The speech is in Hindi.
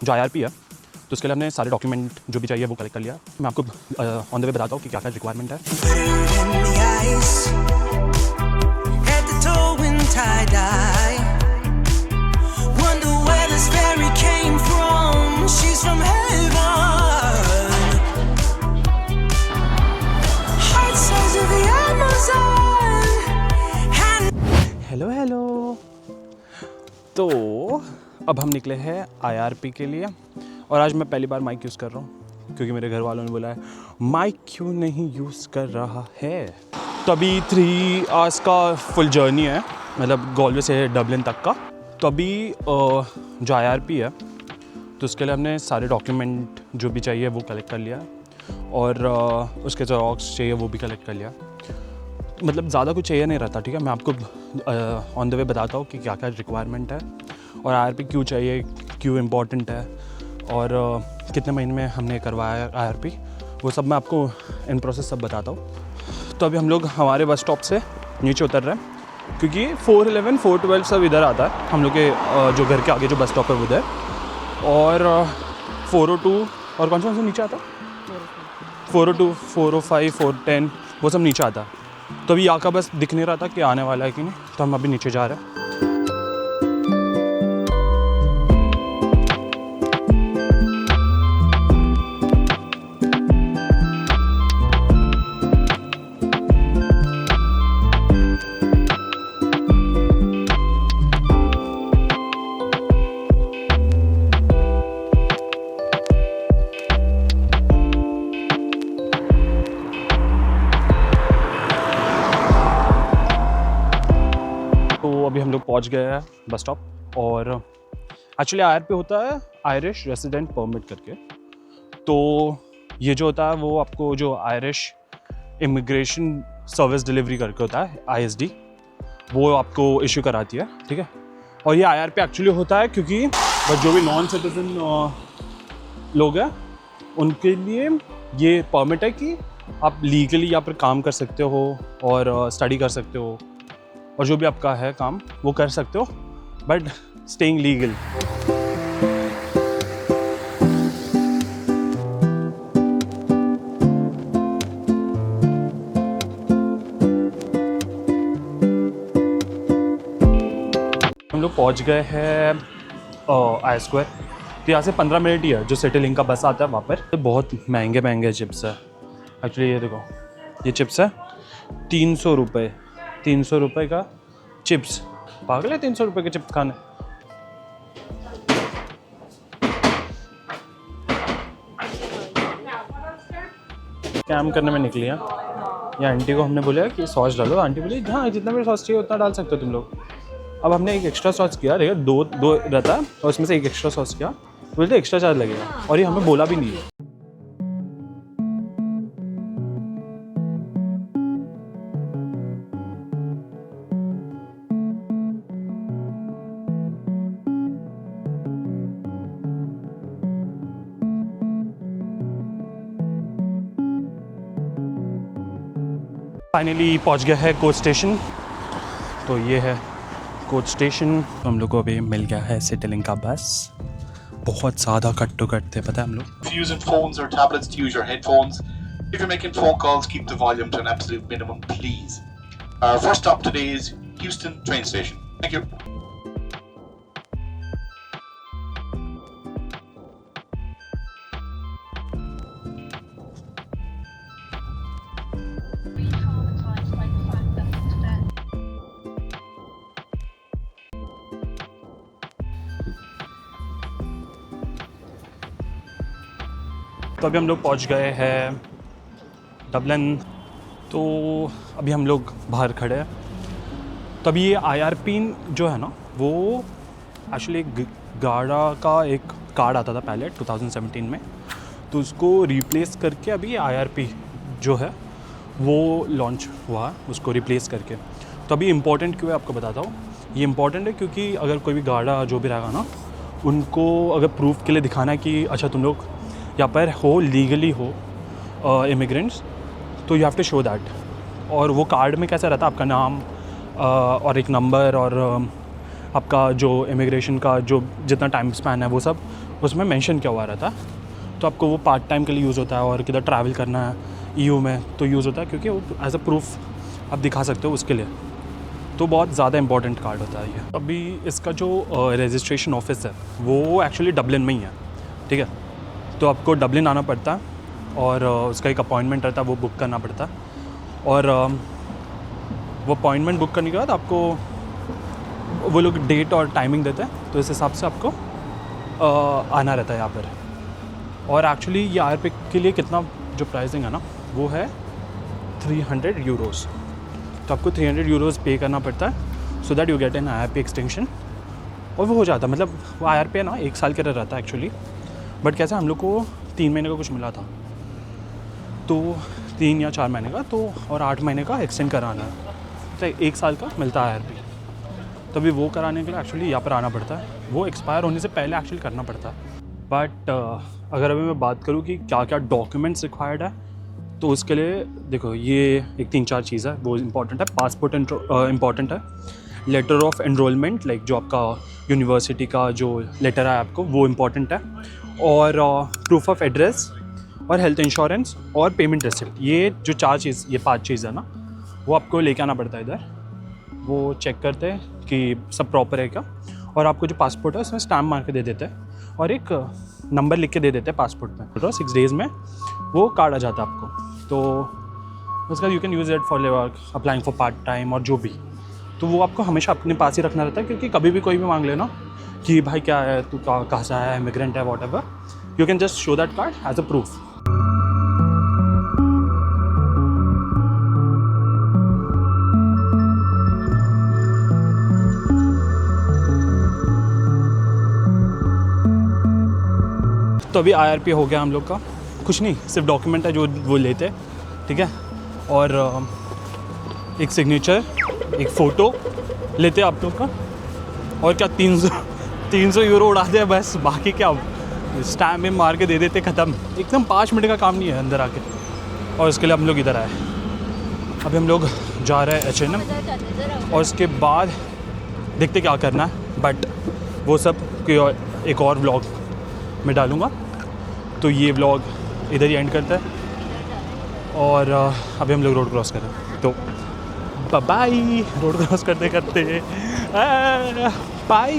जो IRP है तो उसके लिए हमने सारे डॉक्यूमेंट जो भी चाहिए वो कलेक्ट कर लिया। मैं आपको ऑन द वे बताता हूँ कि क्या क्या रिक्वायरमेंट है। हेलो हेलो, तो अब हम निकले हैं IRP के लिए और आज मैं पहली बार माइक यूज़ कर रहा हूँ क्योंकि मेरे घर वालों ने बोला है माइक क्यों नहीं यूज़ कर रहा है। तो अभी 3 आवर्स का फुल जर्नी है, मतलब गॉलवे से डबलिन तक का। तो अभी जो IRP है तो उसके लिए हमने सारे डॉक्यूमेंट जो भी चाहिए वो कलेक्ट कर लिया और उसके ज़ेरॉक्स चाहिए वो भी कलेक्ट कर लिया। मतलब ज़्यादा कुछ चाहिए नहीं रहता, ठीक है। मैं आपको ऑन द वे बताता हूँ कि क्या क्या रिक्वायरमेंट है और IRP क्यों चाहिए, क्यों इम्पोर्टेंट है और कितने महीने में हमने करवाया IRP, वो सब मैं आपको इन प्रोसेस सब बताता हूँ। तो अभी हम लोग हमारे बस स्टॉप से नीचे उतर रहे हैं क्योंकि 411, 412 सब इधर आता है। हम लोग के जो घर के आगे जो बस स्टॉप है उधर, और 402 और कौन सा नीचे आता है 402, 405, 410 वो सब नीचे आता है। तो अभी यहाँ का बस दिख नहीं रहा था कि आने वाला है कि नहीं, तो हम अभी नीचे जा रहे हैं। तो अभी हम लोग पहुंच गए हैं बस स्टॉप और एक्चुअली IRP होता है आयरिश रेसिडेंट परमिट करके। तो ये जो होता है वो आपको जो आयरिश इमिग्रेशन सर्विस डिलीवरी करके होता है ISD, वो आपको इशू कराती है, ठीक है। और ये IRP एक्चुअली होता है क्योंकि बस जो भी नॉन सिटीजन लोग हैं उनके लिए ये परमिट है कि आप लीगली यहाँ पर काम कर सकते हो और स्टडी कर सकते हो और जो भी आपका है काम वो कर सकते हो, बट स्टेइंग लीगल। हम लोग पहुंच गए हैं I स्क्वायर। तो यहाँ से 15 मिनट ही है जो सिटी लिंक का बस आता है वहाँ पर। तो बहुत महंगे महंगे चिप्स है एक्चुअली। ये देखो, ये चिप्स है 300 रुपये, 300 रुपये का चिप्स। पागल है 300 रुपये के चिप्स खाने। कैम करने में निकली हैं। ये आंटी को हमने बोला कि सॉस डालो, आंटी बोली हाँ जितना भी सॉस चाहिए उतना डाल सकते हो तुम लोग। अब हमने एक एक्स्ट्रा सॉस किया, देखिए दो रहता है और उसमें से एक एक्स्ट्रा सॉस किया, बोलते एक्स्ट्रा चार्ज लगेगा और ये हमें बोला भी नहीं है। फाइनली पहुंच गया है कोच स्टेशन। तो ये है कोच स्टेशन। तो हम लोग को अभी मिल गया है सिटी लिंक का बस। बहुत ज़्यादा कट टू कट थे, पता है हम लोग। Using phones or tablets, to use your headphones. If you're making phone calls, keep the volume to an absolute minimum, please. Our first stop today is Houston train station. Thank you. तो अभी हम लोग पहुंच गए हैं डबलिन। तो अभी हम लोग बाहर खड़े हैं। तो अभी ये IRP जो है ना वो एक्चुअली एक गाड़ा का एक कार्ड आता था पहले 2017 में, तो उसको रिप्लेस करके अभी IRP जो है वो लॉन्च हुआ, उसको रिप्लेस करके। तो अभी इम्पोर्टेंट क्यों है आपको बताता हूँ। ये इम्पोर्टेंट है क्योंकि अगर कोई भी गाड़ा जो भी रहेगा ना, उनको अगर प्रूफ के लिए दिखाना है कि अच्छा तुम लोग यहाँ पर हो, लीगली हो इमिग्रेंट्स, तो you have to show that. और वो कार्ड में कैसा रहता है, आपका नाम और एक नंबर और आपका जो इमिग्रेशन का जो जितना टाइम स्पैन है वो सब, उसमें मेंशन किया हुआ रहता है। तो आपको वो पार्ट टाइम के लिए यूज़ होता है और किधर ट्रैवल करना है EU में तो यूज़ होता है, क्योंकि वो एज अ प्रूफ आप दिखा सकते हो उसके लिए। तो बहुत ज़्यादा इंपॉर्टेंट कार्ड होता है ये। अभी इसका जो रजिस्ट्रेशन ऑफिस है वो एक्चुअली डबलिन में ही है, ठीक है। तो आपको डबलिन आना पड़ता है और उसका एक अपॉइंटमेंट रहता है, वो बुक करना पड़ता है। और वो अपॉइंटमेंट बुक करने के बाद आपको वो लोग डेट और टाइमिंग देते हैं, तो इस हिसाब से आपको आना रहता है यहाँ पर। और एक्चुअली ये IRP के लिए कितना जो प्राइसिंग है ना वो है 300 यूरोज़। तो आपको 300 यूरोज़ पे करना पड़ता है so that you get an IRP extension. और वो हो जाता है, मतलब वो IRP है ना 1 साल के लिए रहता है एक्चुअली। बट कैसे हम लोग को 3 महीने का कुछ मिला था, तो 3 या 4 महीने का, तो और 8 महीने का एक्सटेंड कराना है, तो 1 साल का मिलता है IRP। तभी वो कराने के लिए एक्चुअली यहाँ पर आना पड़ता है। वो एक्सपायर होने से पहले एक्चुअली करना पड़ता है। बट अगर अभी मैं बात करूँ कि क्या क्या डॉक्यूमेंट्स रिक्वायर्ड है, तो उसके लिए देखो ये एक 3-4 चीज़ है वो इम्पॉर्टेंट है। पासपोर्ट इम्पॉर्टेंट है, लेटर ऑफ एनरोलमेंट लाइक जो आपका यूनिवर्सिटी का जो लेटर है आपको वो इम्पॉर्टेंट है, और प्रूफ ऑफ एड्रेस और हेल्थ इंश्योरेंस और पेमेंट रिसिप्ट। ये जो 4 चीज़, ये 5 चीज़ है ना, वो आपको लेके आना पड़ता है इधर। वो चेक करते हैं कि सब प्रॉपर है क्या, और आपको जो पासपोर्ट है उसमें स्टैम्प मार के दे देते हैं और एक नंबर लिख के दे देते हैं पासपोर्ट में। तो 6 डेज़ में वो कार्ड आ जाता है आपको। तो उसका you can use it for applying for part time और जो भी। तो वो आपको हमेशा अपने पास ही रखना रहता है, क्योंकि कभी भी कोई भी मांग लेना कि भाई क्या है, तू कहाँ से आया है, इमिग्रेंट है, whatever, you can just show that card as a proof. तो अभी IRP हो गया हम लोग का, कुछ नहीं, सिर्फ डॉक्यूमेंट है जो वो लेते हैं, ठीक है। और एक सिग्नेचर, एक फ़ोटो लेते हैं आप लोग का, और क्या 300 यूरो उड़ा दे बस, बाकी क्या स्टैम्प में मार के दे देते, ख़त्म। एकदम 5 मिनट का काम नहीं है अंदर आके। और इसके लिए हम लोग इधर आए। अभी हम लोग जा रहे हैं H&M, और उसके बाद देखते क्या करना है, बट वो सब एक और व्लॉग में डालूँगा। तो ये व्लॉग इधर ही एंड करता है, और अभी हम लोग रोड क्रॉस कर रहे हैं, तो बाय। रोड क्रॉस करते करते बाय।